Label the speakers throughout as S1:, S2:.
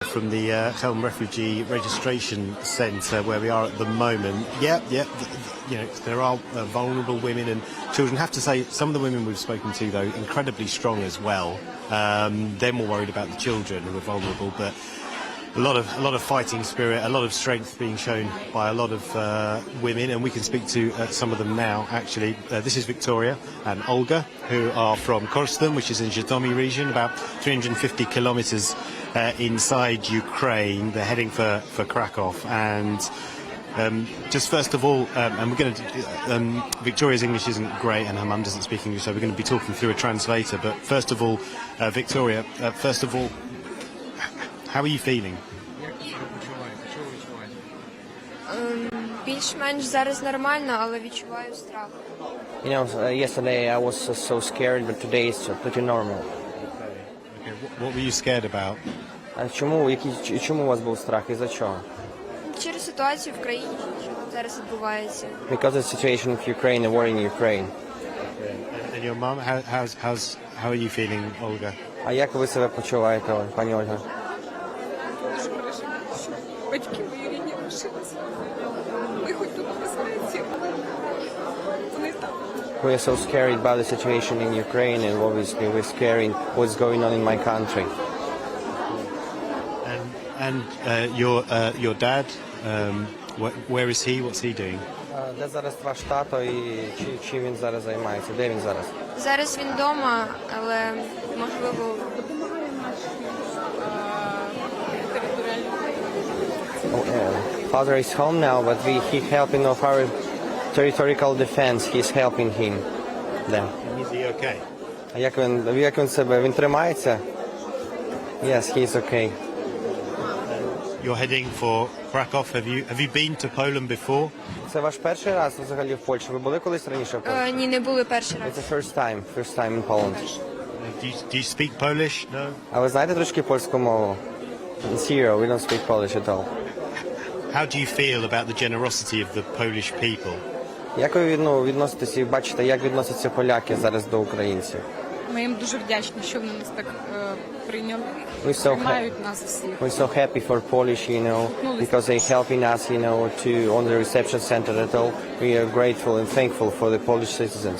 S1: From the Helm Refugee Registration Centre where we are at the moment. There are vulnerable women and children. I have to say, some of the women we've spoken to, though, incredibly strong as well. They're more worried about the children who are vulnerable, but a lot of fighting spirit, a lot of strength being shown by a lot of women, and we can speak to some of them now, actually. This is Victoria and Olga, who are from Korsten, which is in Zhytomyr region, about 350 kilometres inside Ukraine. They're heading for Krakow, and just first of all, and we're going to Victoria's English isn't great and her mum doesn't speak English, so we're going to be talking through a translator. But first of all, Victoria, how are you feeling?
S2: Більш-менш зараз нормально, але відчуваю страх.
S3: You know, yesterday I was so scared, but today it's pretty normal.
S1: Okay. What were you scared about?
S3: А чому у вас був страх? І за чого?
S2: Через ситуацію в країні, що зараз відбувається.
S3: Because of the situation of Ukraine, the war in Ukraine.
S1: And your mum, how are you feeling, Olga?
S3: А як ви себе почуваєте, пані Ольга?
S4: Дуже переживаю, що батьки мої рідні лишилися. Ми хоч тут в безпеці, але вони там.
S3: We are so scared about the situation in Ukraine, and obviously we're scared what's going on in my country.
S1: And your dad, where is he? What's he doing?
S3: Де зараз ваш тато і чим він зараз займається? Де він зараз?
S2: Зараз він вдома, але можливо
S3: Father is home now, but he helping of our territorial defense. He's helping him. There.
S1: Is he okay?
S3: А як він себе? Він тримається? Yes, he's okay.
S1: You're heading for Krakow. Have you been to Poland before?
S3: Це ваш перший раз взагалі в Польщі? Ви були колись раніше в Польщі?
S2: ні, не були перший раз.
S3: It's the first time in Poland.
S1: Do you speak Polish? No.
S3: А ви знаєте трошки польську мову? Zero, we don't speak Polish at all.
S1: How do you feel about the generosity of the Polish people?
S3: Як ви відноситесь і бачите, як відносяться поляки зараз до українців?
S4: Ми їм дуже вдячні, що вони нас так прийняли.
S3: Приймають
S4: нас всіх.
S3: We're so happy for Polish, because they're helping us, on the reception center at all. We are grateful and thankful for the Polish citizens.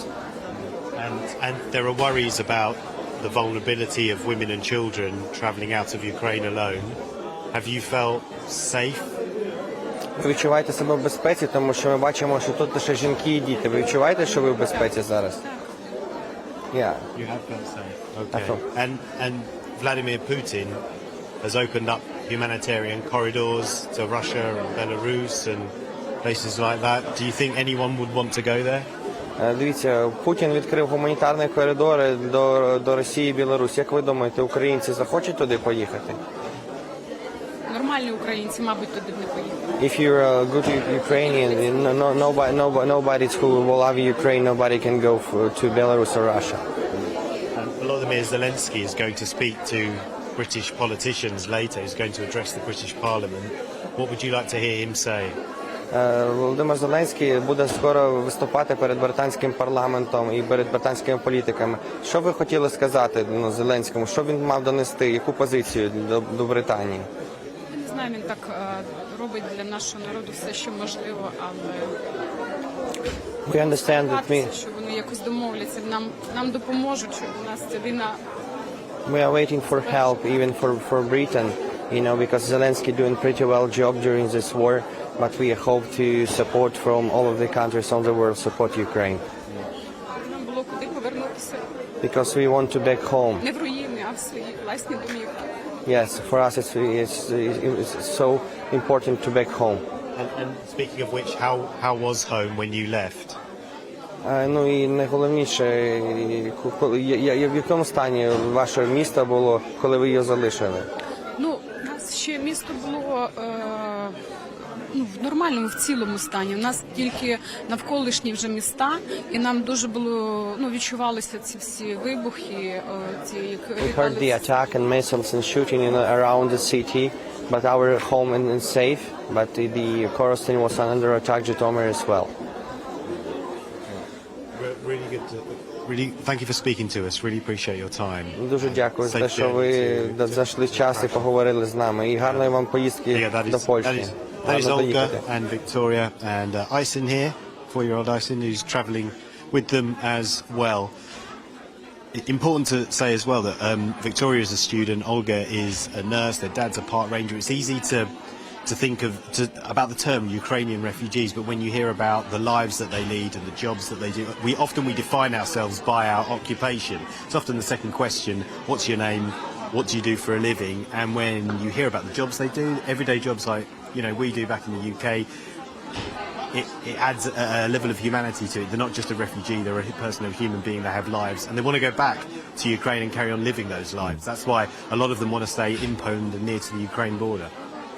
S1: And there are worries about the vulnerability of women and children travelling out of Ukraine alone. Have you felt safe?
S3: Ви відчуваєте себе в безпеці, тому що ми бачимо, що тут лише жінки і діти. Ви відчуваєте, що ви в безпеці зараз? Yeah.
S1: You have felt safe. Okay. And Vladimir Putin has opened up humanitarian corridors to Russia and Belarus and places like that. Do you think anyone would want to go there?
S3: Дивіться, Путін відкрив гуманітарні коридори до Росії і Білорусі. Як ви думаєте, українці захочуть туди поїхати?
S4: Нормальні українці, мабуть, туди не поїдуть.
S3: If you're a good Ukrainian, nobody who will love Ukraine, nobody can go to Belarus or Russia.
S1: Volodymyr Zelensky is going to speak to British politicians later. He's going to address the British Parliament. What would you like to hear him say?
S3: Володимир Зеленський буде скоро виступати перед британським парламентом і перед британськими політиками. Що ви хотіли сказати Зеленському? Що він мав донести? Яку позицію до Британії?
S4: Я не знаю, він так робить для нашого народу все, що можливо, але
S3: We understand that
S4: що вони якось домовляться, нам допоможуть, щоб у нас ця війна.
S3: We are waiting for help, even for Britain, because Zelensky doing pretty well job during this war, but we hope to support from all of the countries on the world support Ukraine.
S4: Нам було куди повернутися.
S3: Because we want to back home.
S4: Не в руїни, а в свої власні домівки.
S3: Yes, for us it's so important to back home.
S1: And speaking of which, how was home when you left?
S3: І найголовніше, в якому стані ваше місто було, коли ви його залишили?
S4: У нас ще місто було в нормальному, в цілому стані. У нас тільки навколишні вже міста, і нам дуже було, відчувалися ці всі вибухи,
S3: We heard the attack and missiles and shooting around the city, but our home is safe, but the Korsten was under attack, Zhytomyr as well.
S1: Really good Really, thank you for speaking to us. Really appreciate your time.
S3: Дуже дякую за те,
S1: Safe
S3: що ви
S1: journey to-
S3: знайшли час і поговорили з нами. І гарної вам поїздки
S1: Yeah,
S3: до Польщі.
S1: that is
S3: Гарно
S1: Olga
S3: доїхати.
S1: and Victoria and Ison here, 4-year-old Ison, who's travelling with them as well. Important to say as well that Victoria is a student, Olga is a nurse, their dad's a park ranger. It's easy to think about the term Ukrainian refugees, but when you hear about the lives that they lead and the jobs that they do, we define ourselves by our occupation. It's often the second question, what's your name, what do you do for a living? And when you hear about the jobs they do, everyday jobs like we do back in the UK, it adds a level of humanity to it. They're not just a refugee, they're a person, a human being, they have lives, and they want to go back to Ukraine and carry on living those lives. That's why a lot of them want to stay in Poland and near to the Ukraine border.